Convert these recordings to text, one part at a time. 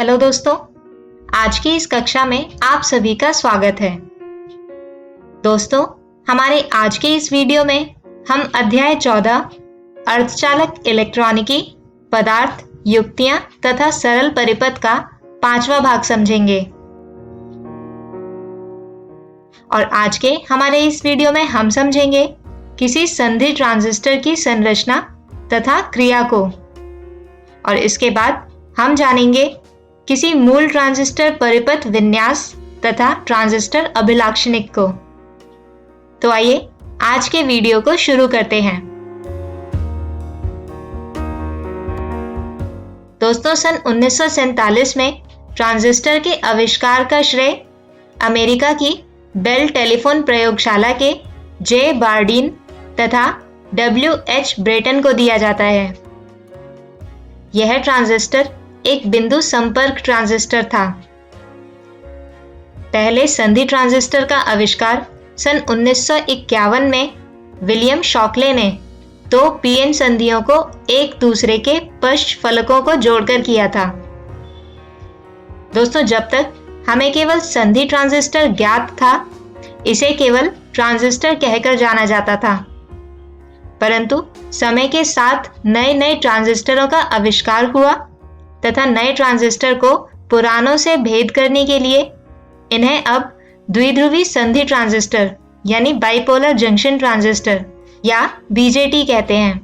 Hello दोस्तों, आज की इस कक्षा में आप सभी का स्वागत है। दोस्तों, हमारे आज के इस वीडियो में हम अध्याय 14 अर्धचालक इलेक्ट्रॉनिकी, पदार्थ, युक्तियां तथा सरल परिपथ का 5वां भाग समझेंगे। और आज के हमारे इस वीडियो में हम समझेंगे किसी संधि ट्रांजिस्टर की संरचना तथा क्रिया को, और इसके बाद हम जानेंगे किसी मूल ट्रांजिस्टर परिपथ विन्यास तथा ट्रांजिस्टर अभिलाक्षणिक को। तो आइए आज के वीडियो को शुरू करते हैं। दोस्तों, सन 1947 में ट्रांजिस्टर के आविष्कार का श्रेय अमेरिका की बेल टेलीफोन प्रयोगशाला के जे बार्डीन तथा W.H. ब्रेटन को दिया जाता है। यह ट्रांजिस्टर एक बिंदु संपर्क ट्रांजिस्टर था। पहले संधि ट्रांजिस्टर का आविष्कार सन 1951 में विलियम शॉकले ने 2 पीएन संधियों को एक दूसरे के पश्च फलकों को जोड़कर किया था। दोस्तों, जब तक हमें केवल संधि ट्रांजिस्टर ज्ञात था, इसे केवल ट्रांजिस्टर कहकर जाना जाता था। परंतु समय के साथ नए नए ट्रांजिस्टरों का आविष्कार हुआ तथा नए ट्रांजिस्टर को पुरानों से भेद करने के लिए इन्हें अब द्विध्रुवी संधि ट्रांजिस्टर यानी बाइपोलर जंक्शन ट्रांजिस्टर या बीजेटी कहते हैं।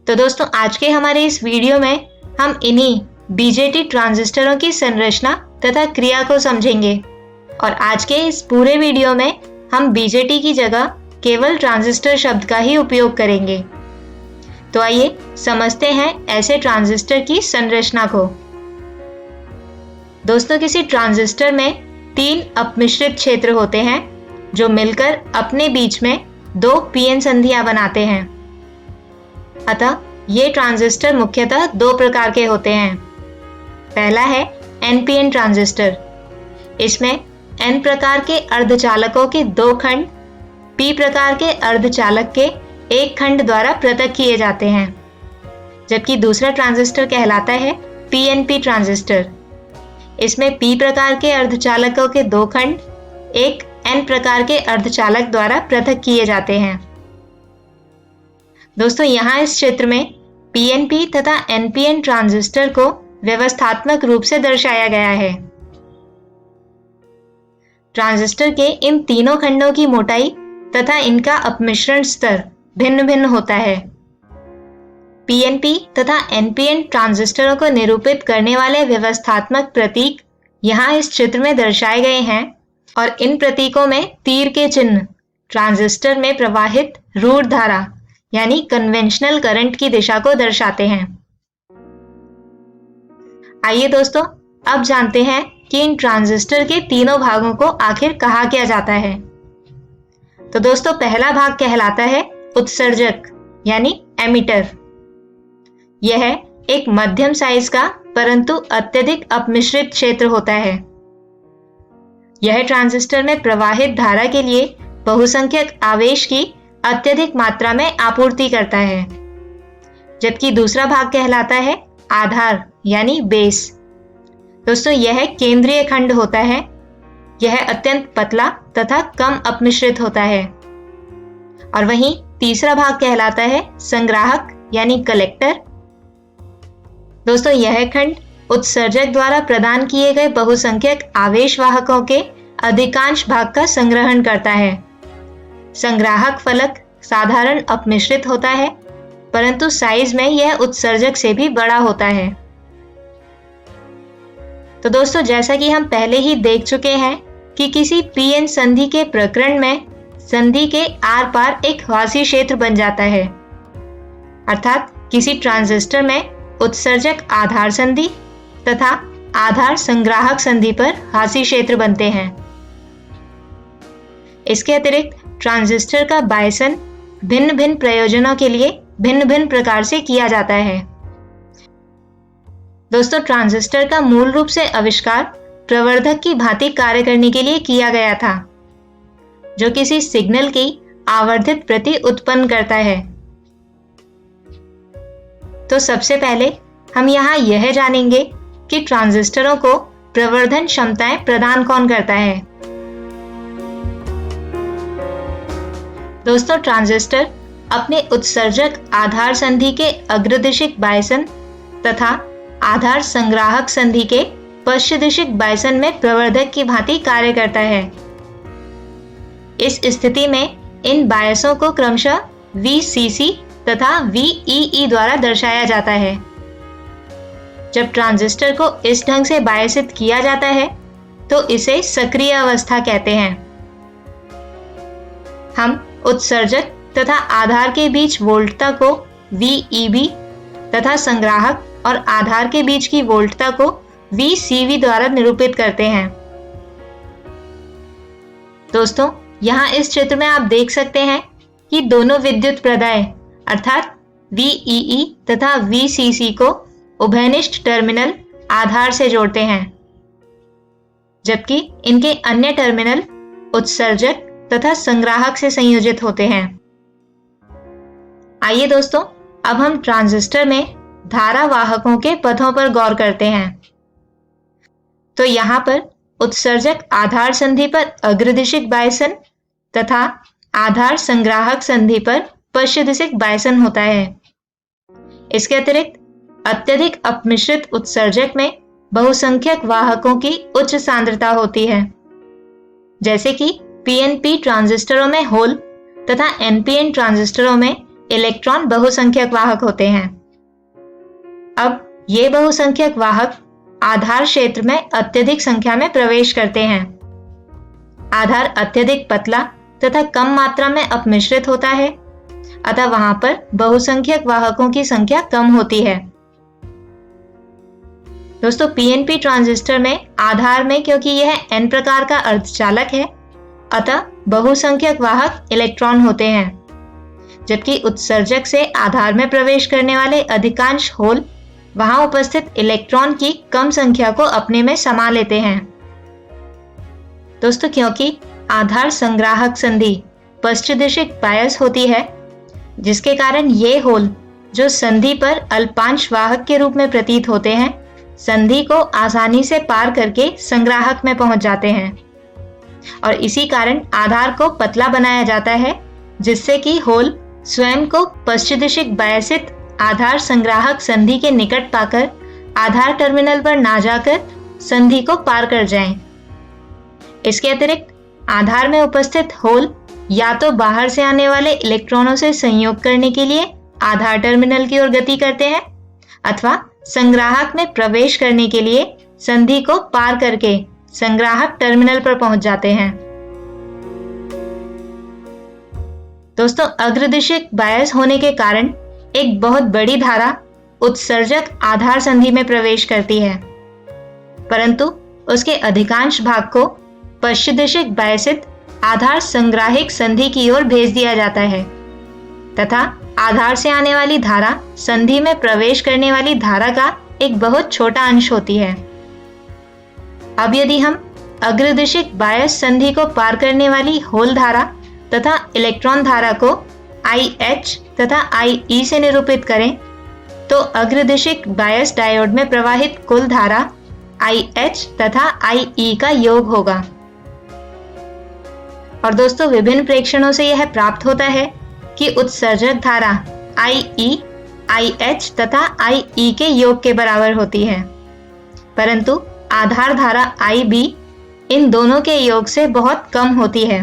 तो दोस्तों, आज के हमारे इस वीडियो में हम इन्हीं बीजेटी ट्रांजिस्टरों की संरचना तथा क्रिया को समझेंगे। और आज के इस पूरे वीडियो में हम बीजेटी की जगह केवल ट्रांजिस्टर शब्द का ही उपयोग करेंगे। तो आइए समझते हैं ऐसे ट्रांजिस्टर की संरचना को। दोस्तों, किसी ट्रांजिस्टर में 3 अपमिश्रित क्षेत्र होते हैं जो मिलकर अपने बीच में 2 पीएन संधियां बनाते हैं। अतः ये ट्रांजिस्टर मुख्यतः 2 प्रकार के होते हैं। पहला है एनपीएन ट्रांजिस्टर। इसमें एन प्रकार के अर्धचालकों के 2 खंड पी प्रकार के अर्धचालक के एक खंड द्वारा पृथक किए जाते हैं। जबकि दूसरा ट्रांजिस्टर कहलाता है पीएनपी ट्रांजिस्टर। इसमें पी प्रकार के अर्धचालकों के 2 खंड एक एन प्रकार के अर्धचालक द्वारा पृथक किए जाते हैं। दोस्तों, यहाँ इस चित्र में पीएनपी तथा एनपीएन ट्रांजिस्टर को व्यवस्थात्मक रूप से दर्शाया गया है। ट्रांजिस्टर के इन तीनों खंडों की मोटाई तथा इनका अपमिश्रण स्तर भिन्न भिन्न होता है। पीएनपी तथा एनपीएन ट्रांजिस्टरों को निरूपित करने वाले व्यवस्थात्मक प्रतीक यहाँ इस चित्र में दर्शाए गए हैं, और इन प्रतीकों में तीर के चिन्ह ट्रांजिस्टर में प्रवाहित रूढ़ धारा यानी कन्वेंशनल करंट की दिशा को दर्शाते हैं। आइए दोस्तों, अब जानते हैं कि इन ट्रांजिस्टर के तीनों भागों को आखिर कहा क्या जाता है। तो दोस्तों, पहला भाग कहलाता है उत्सर्जक यानी एमिटर। यह एक मध्यम साइज का परंतु अत्यधिक अपमिश्रित क्षेत्र होता है। यह ट्रांजिस्टर में प्रवाहित धारा के लिए बहुसंख्यक आवेश की अत्यधिक मात्रा में आपूर्ति करता है। जबकि दूसरा भाग कहलाता है आधार यानी बेस। दोस्तों, यह केंद्रीय खंड होता है। यह अत्यंत पतला तथा कम अपमिश्रित होता है। और वहीं तीसरा भाग कहलाता है संग्राहक यानी कलेक्टर। दोस्तों, यह खंड उत्सर्जक द्वारा प्रदान किए गए बहुसंख्यक आवेश वाहकों के अधिकांश भाग का संग्रहण करता है। संग्राहक फलक साधारण अपमिश्रित होता है, परंतु साइज में यह उत्सर्जक से भी बड़ा होता है। तो दोस्तों, जैसा कि हम पहले ही देख चुके हैं कि किसी पीएन संधि के प्रकरण में संधि के आर पार एक हासी क्षेत्र बन जाता है। अर्थात किसी ट्रांजिस्टर में उत्सर्जक आधार संधि तथा आधार संग्राहक संधि पर हासी क्षेत्र बनते हैं। इसके अतिरिक्त ट्रांजिस्टर का बायसन भिन्न भिन्न प्रयोजनों के लिए भिन्न भिन्न प्रकार से किया जाता है। दोस्तों, ट्रांजिस्टर का मूल रूप से आविष्कार प्रवर्धक की भांति कार्य करने के लिए किया गया था, जो किसी सिग्नल की आवर्धित प्रति उत्पन्न करता है। तो सबसे पहले हम यहाँ यह जानेंगे कि ट्रांजिस्टरों को प्रवर्धन क्षमताएं प्रदान कौन करता है। दोस्तों, ट्रांजिस्टर अपने उत्सर्जक आधार संधि के अग्रदिशिक बायसन तथा आधार संग्राहक संधि के पश्चदिशिक बायसन में प्रवर्धक की भांति कार्य करता है। इस स्थिति में इन बायसों को क्रमशः VCC तथा VEE द्वारा दर्शाया जाता है। जब ट्रांजिस्टर को इस ढंग से बायसित किया जाता है तो इसे सक्रिय अवस्था कहते हैं। हम उत्सर्जक तथा आधार के बीच वोल्टता को VEB तथा संग्राहक और आधार के बीच की वोल्टता को VCV द्वारा निरूपित करते हैं। दोस्तों, यहाँ इस चित्र में आप देख सकते हैं कि दोनों विद्युत प्रदाय अर्थात VEE तथा VCC को उभयनिष्ठ टर्मिनल आधार से जोड़ते हैं, जबकि इनके अन्य टर्मिनल उत्सर्जक तथा संग्राहक से संयोजित होते हैं। आइए दोस्तों, अब हम ट्रांजिस्टर में धारा वाहकों के पथों पर गौर करते हैं। तो यहाँ पर उत्सर्जक आधार संधि पर अग्रदिशिक बायसन तथा आधार संग्राहक संधि पर पश्चदिशिक बायसन होता है। इसके अतिरिक्त अत्यधिक अपमिश्रित उत्सर्जक में बहुसंख्यक वाहकों की उच्च सांद्रता होती है, जैसे कि PNP ट्रांजिस्टरों में होल तथा NPN ट्रांजिस्टरों में इलेक्ट्रॉन बहुसंख्यक वाहक होते हैं। अब ये बहुसंख्यक वाहक आधार क्षेत्र में अत्यधिक संख्या में प्रवेश करते हैं। आधार अत्यधिक पतला तथा कम मात्रा में अपमिश्रित होता है, अतः वहां पर बहुसंख्यक वाहकों की संख्या कम होती है। दोस्तों, PNP ट्रांजिस्टर में आधार में क्योंकि यह N प्रकार का अर्धचालक है, अतः बहुसंख्यक वाहक इलेक्ट्रॉन होते हैं, जबकि उत्सर्जक से आधार में प्रवेश करने वाले अधिकांश होल वहां उपस्थित इलेक्ट्रॉन की कम संख्या को अपने में समा लेते हैं। दोस्तों, क्योंकि आधार संग्राहक संधि पश्चदिशिक बायस होती है, जिसके कारण ये होल जो संधि पर अल्पांश वाहक के रूप में प्रतीत होते हैं, संधि को आसानी से पार करके संग्राहक में पहुंच जाते हैं और इसी कारण आधार को पतला बनाया जाता है, जिससे कि होल स्वयं को पश्चदिशिक बायसित आधार संग्राहक संधि के निकट पाकर आधार टर्मिनल पर ना जाकर संधि को पार कर जाएं। इसके अतिरिक्त आधार में उपस्थित होल या तो बाहर से आने वाले इलेक्ट्रॉनों से संयोग करने के लिए आधार टर्मिनल की ओर गति करते हैं अथवा संग्राहक में प्रवेश करने के लिए संधि को पार करके संग्राहक टर्मिनल पर पहुंच जाते हैं। दोस्तों, अग्रदिशिक बायस होने के कारण एक बहुत बड़ी धारा उत्सर्जक आधार संधि में प्रवेश करती है, परंतु उसके अधिकांश भाग को पश्चदिशिक बायसित आधार संग्राहिक संधि की ओर भेज दिया जाता है तथा आधार से आने वाली धारा संधि में प्रवेश करने वाली धारा का एक बहुत छोटा अंश होती है। अब यदि हम अग्रदिशिक बायस संधि को पार करने वाली होल धारा तथा इलेक्ट्रॉन धारा को IH तथा IE से निरूपित करें, तो अग्रदिशिक बायस डायोड में प्रवाहित कुल धारा IH तथा IE का योग होगा। और दोस्तों, विभिन्न प्रेक्षणों से यह प्राप्त होता है कि उत्सर्जक धारा IE, IH तथा IE के योग के बराबर होती है, परंतु आधार धारा IB इन दोनों के योग से बहुत कम होती है,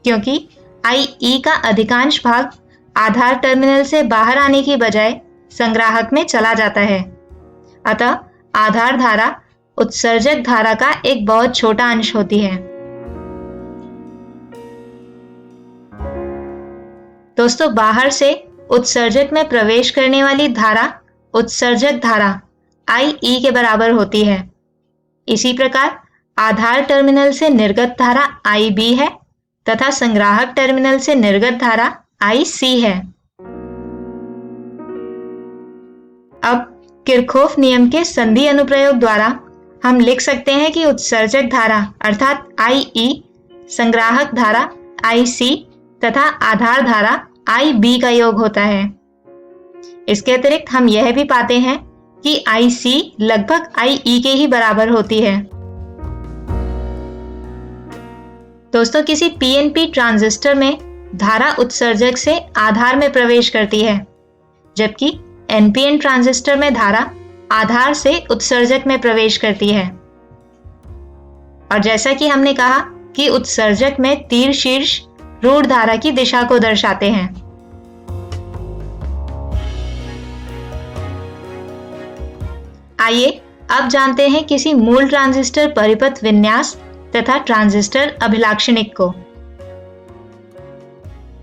क्योंकि IE का अधिकांश भाग आधार टर्मिनल से बाहर आने की बजाय संग्राहक में चला जाता है। अतः आधार धारा उत्सर्जक धारा का एक बहुत छोटा अंश होती है। दोस्तों, बाहर से उत्सर्जक में प्रवेश करने वाली धारा उत्सर्जक धारा IE के बराबर होती है। इसी प्रकार आधार टर्मिनल से निर्गत धारा IB है तथा संग्राहक टर्मिनल से निर्गत धारा IC है। अब किरचॉफ नियम के संधि अनुप्रयोग द्वारा हम लिख सकते हैं कि उत्सर्जक धारा अर्थात IE संग्राहक धारा IC तथा आधार धारा IB का योग होता है। इसके अतिरिक्त हम यह भी पाते हैं कि IC लगभग IE के ही बराबर होती है। दोस्तों, किसी PNP ट्रांजिस्टर में धारा उत्सर्जक से आधार में प्रवेश करती है, जबकि NPN ट्रांजिस्टर में धारा आधार से उत्सर्जक में प्रवेश करती है। और जैसा कि हमने कहा कि उत्सर्जक में तीर शीर्ष रूढ़ धारा की दिशा को दर्शाते हैं। आइए अब जानते हैं किसी मूल ट्रांजिस्टर परिपथ विन्यास तथा ट्रांजिस्टर अभिलाक्षणिक को।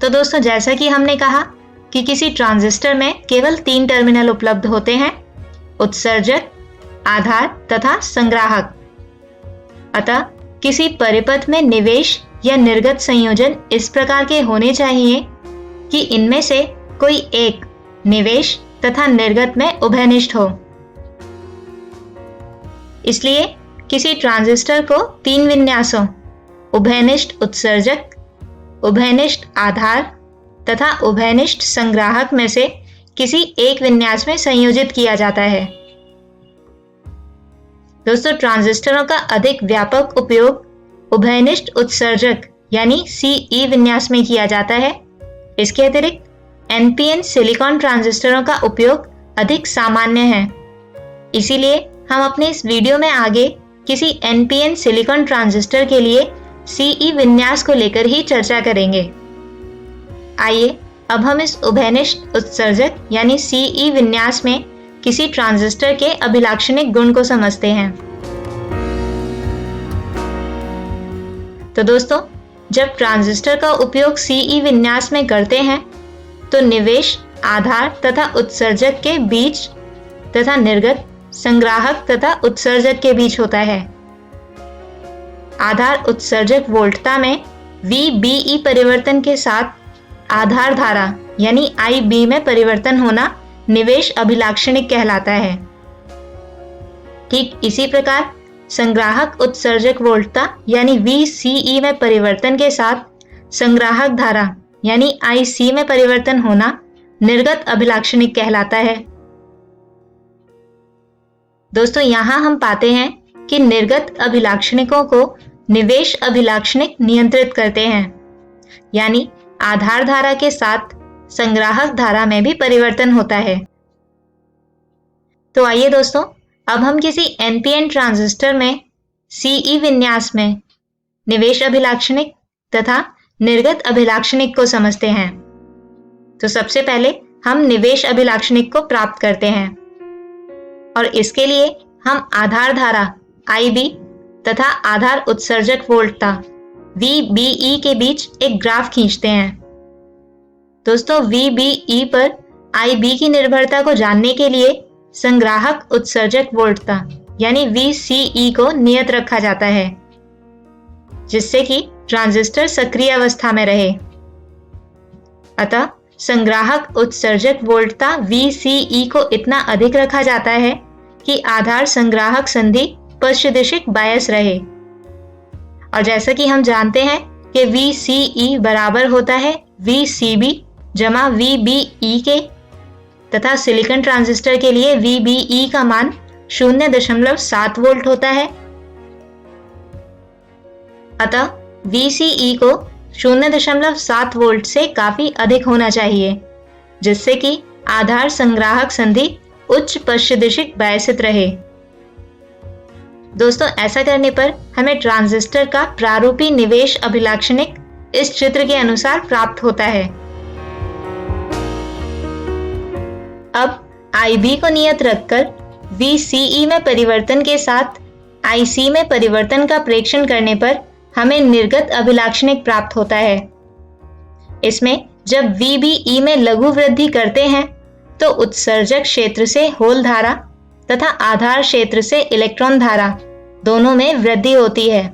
तो दोस्तों, जैसा कि हमने कहा कि किसी ट्रांजिस्टर में केवल 3 टर्मिनल उपलब्ध होते हैं, उत्सर्जक, आधार तथा संग्राहक। अतः किसी परिपथ में निवेश या निर्गत संयोजन इस प्रकार के होने चाहिए कि इनमें से कोई एक निवेश तथा निर्गत में उभयनिष्ठ हो। इसलिए किसी ट्रांजिस्टर को 3 विन्यासों उभयनिष्ठ उत्सर्जक, उभयनिष्ठ आधार तथा उभयनिष्ठ संग्राहक में से किसी एक विन्यास में संयोजित किया जाता है। दोस्तों, ट्रांजिस्टरों का अधिक व्यापक उपयोग उभयनिष्ठ उत्सर्जक यानी CE विन्यास में किया जाता है। इसके अतिरिक्त NPN सिलिकॉन ट्रांजिस्टरों का उपयोग अधिक सामान्य है। इसीलिए हम अपने इस वीडियो में आगे किसी NPN सिलिकॉन ट्रांजिस्टर के लिए CE विन्यास को लेकर ही चर्चा करेंगे। आइए अब हम इस उभयनिष्ठ उत्सर्जक यानी CE विन्यास में किसी ट्रांजिस्टर के अभिलाक्षणिक गुण को समझते हैं। तो दोस्तों, जब ट्रांजिस्टर का उपयोग CE विन्यास में करते हैं तो निवेश आधार तथा उत्सर्जक के बीच तथा निर्गत संग्राहक तथा उत्सर्जक के बीच होता है। आधार उत्सर्जक वोल्टता में VBE परिवर्तन के साथ आधार धारा यानी IB में परिवर्तन होना निवेश अभिलाक्षणिक कहलाता है। ठीक इसी प्रकार संग्राहक उत्सर्जक वोल्टता यानी VCE में परिवर्तन के साथ संग्राहक धारा यानी IC में परिवर्तन होना निर्गत अभिलाक्षणिक कहलाता है। दोस्तों, यहां हम पाते हैं कि निर्गत अभिलाक्षणिकों को निवेश अभिलाक्षणिक नियंत्रित करते हैं, यानी आधार धारा के साथ संग्राहक धारा में भी परिवर्तन होता है। तो आइए दोस्तों, अब हम किसी NPN ट्रांजिस्टर में CE विन्यास में निवेश अभिलाक्षणिक तथा निर्गत अभिलाक्षणिक को समझते हैं। तो सबसे पहले हम निवेश अभिलाक्षणिक को प्राप्त करते हैं और इसके लिए हम आधार धारा IB तथा आधार उत्सर्जक वोल्टता VBE के बीच एक ग्राफ खींचते हैं। दोस्तों, VBE पर IB की निर्भरता को जानने के लिए संग्राहक उत्सर्जक वोल्टता यानी VCE को नियत रखा जाता है, जिससे कि ट्रांजिस्टर सक्रिय अवस्था में रहे। अतः संग्राहक उत्सर्जक वोल्टता VCE को इतना अधिक रखा जाता है कि आधार संग्राहक संधि पश्चदिशिक बायस रहे। और जैसा कि हम जानते हैं कि VCE बराबर होता है VCB जमा VBE के, तथा सिलिकॉन ट्रांजिस्टर के लिए VBE का मान 0.7 वोल्ट होता है। अतः VCE को 0.7 वोल्ट से काफी अधिक होना चाहिए, जिससे कि आधार संग्राहक संधि उच्च पश्चदिशिक बायसित रहे। दोस्तों, ऐसा करने पर हमें ट्रांजिस्टर का प्रारूपी निवेश अभिलाक्षणिक इस चित्र के अनुसार प्राप्त होता है। अब IB को नियत रखकर VCE में परिवर्तन के साथ IC में परिवर्तन का प्रेक्षण करने पर हमें निर्गत अभिलाक्षणिक प्राप्त होता है। इसमें जब VBE में लघु वृद्धि करते हैं तो उत्सर्जक क्षेत्र से होल धारा तथा आधार क्षेत्र से इलेक्ट्रॉन धारा दोनों में वृद्धि होती है।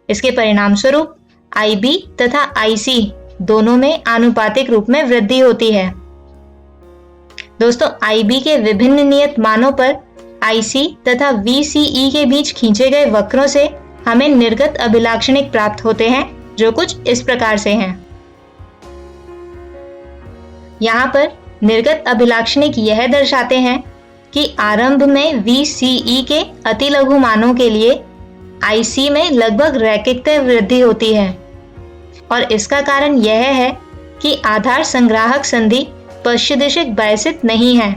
इसके परिणाम स्वरूप IB तथा IC दोनों में आनुपातिक रूप में वृद्धि होती है। दोस्तों, IB के विभिन्न नियत मानों पर IC तथा VCE के बीच खींचे गए वक्रों से हमें निर्गत अभिलाक्षणिक प्राप्त होते हैं, जो कुछ इस प्रकार से हैं। यहाँ पर निर्गत अभिलाक्षणिक यह दर्शाते हैं कि आरंभ में VCE के अति लघु मानों के लिए IC में लगभग रैखिकता वृद्धि होती है और इसका कारण यह है कि आधार संग्राहक संधि पश्चदिशिक बायसित नहीं है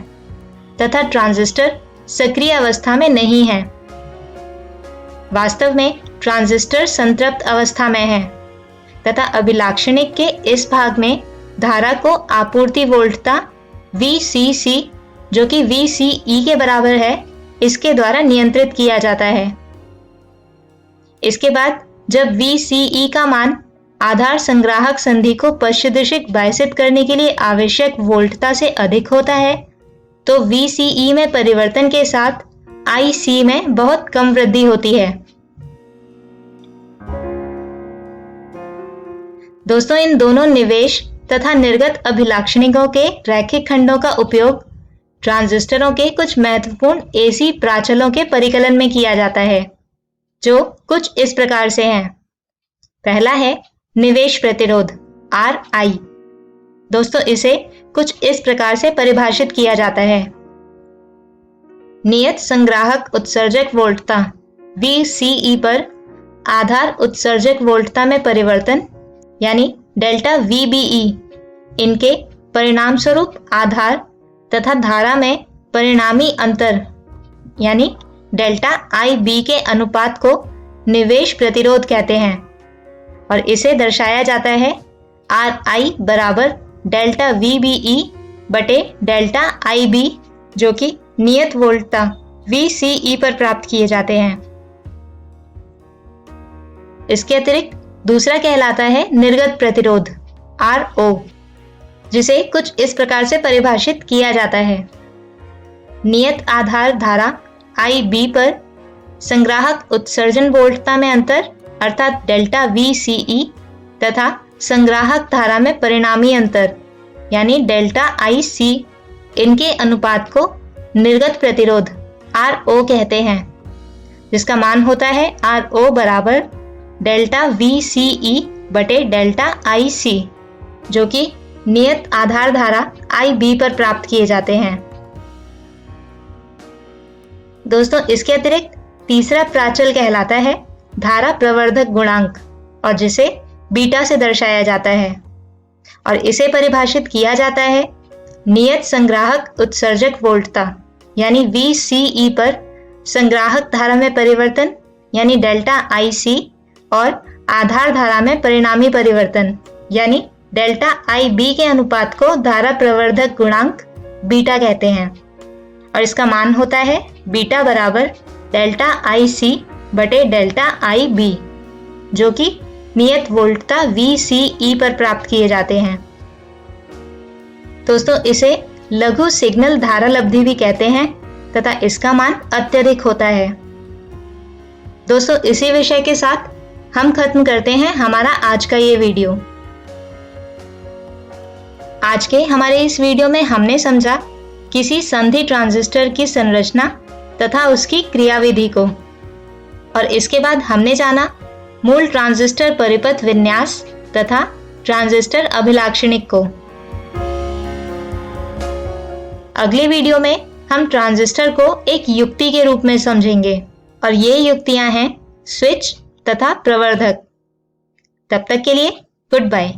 तथा ट्रांजिस्टर सक्रिय अवस्था में नहीं है। वास्तव में ट्रांजिस्टर संतृप्त अवस्था में है तथा अभिलाक्षणिक के इस भाग में धारा को आपूर्ति वोल्टता VCC जो कि VCE के बराबर है इसके द्वारा नियंत्रित किया जाता है। इसके बाद जब VCE का मान आधार संग्राहक संधि को पश्चदिशिक बायसित करने के लिए आवश्यक वोल्टता से अधिक होता है तो VCE में परिवर्तन के साथ IC में बहुत कम वृद्धि होती है। दोस्तों, इन दोनों निवेश तथा निर्गत अभिलाक्षणिकों के रैखिक खंडों का उपयोग ट्रांजिस्टरों के कुछ महत्वपूर्ण AC प्राचलों के परिकलन में किया जाता है जो कुछ इस प्रकार से हैं। पहला है निवेश प्रतिरोध RI। दोस्तों, इसे कुछ इस प्रकार से परिभाषित किया जाता है। नियत संग्राहक उत्सर्जक वोल्टता VCE पर आधार उत्सर्जक वोल्टता में परिवर्तन यानी डेल्टा VBE इनके परिणाम स्वरूप आधार तथा धारा में परिणामी अंतर यानी डेल्टा IB के अनुपात को निवेश प्रतिरोध कहते हैं और इसे दर्शाया जाता है RI बराबर डेल्टा VBE बटे डेल्टा IB जो कि नियत वोल्टता VCE पर प्राप्त किए जाते हैं। इसके अतिरिक्त दूसरा कहलाता है निर्गत प्रतिरोध RO जिसे कुछ इस प्रकार से परिभाषित किया जाता है। नियत आधार धारा IB पर संग्राहक उत्सर्जन वोल्टता में अंतर अर्थात डेल्टा VCE तथा संग्राहक धारा में परिणामी अंतर यानी डेल्टा IC इनके अनुपात को निर्गत प्रतिरोध RO कहते हैं जिसका मान होता है RO बराबर डेल्टा VCE बटे डेल्टा IC जो कि नियत आधार धारा IB पर प्राप्त किए जाते हैं। दोस्तों, इसके अतिरिक्त तीसरा प्राचल कहलाता है धारा प्रवर्धक गुणांक और जिसे बीटा से दर्शाया जाता है और इसे परिभाषित किया जाता है नियत संग्राहक उत्सर्जक वोल्टता यानी VCE पर संग्राहक धारा में परिवर्तन यानी डेल्टा IC और आधार धारा में परिणामी परिवर्तन यानी डेल्टा IB के अनुपात को धारा प्रवर्धक गुणांक बीटा कहते हैं और इसका मान होता है बीटा बराबर डेल्टा IC बटे डेल्टा IB जो कि नियत वोल्टता VCE पर प्राप्त किए जाते हैं। दोस्तों, इसे लघु सिग्नल धारा लब्धि भी कहते हैं तथा इसका मान अत्यधिक होता है। दोस्तों, इसी विषय के साथ हम खत्म करते हैं हमारा आज का ये वीडियो। आज के हमारे इस वीडियो में हमने समझा किसी संधि ट्रांजिस्टर की संरचना तथा उसकी क्रियाविधि को और इसके बाद हमने जाना मूल ट्रांजिस्टर परिपथ विन्यास तथा ट्रांजिस्टर अभिलाक्षणिक को। अगले वीडियो में हम ट्रांजिस्टर को एक युक्ति के रूप में समझेंगे और ये युक्तियां हैं स्विच तथा प्रवर्धक। तब तक के लिए गुड बाय।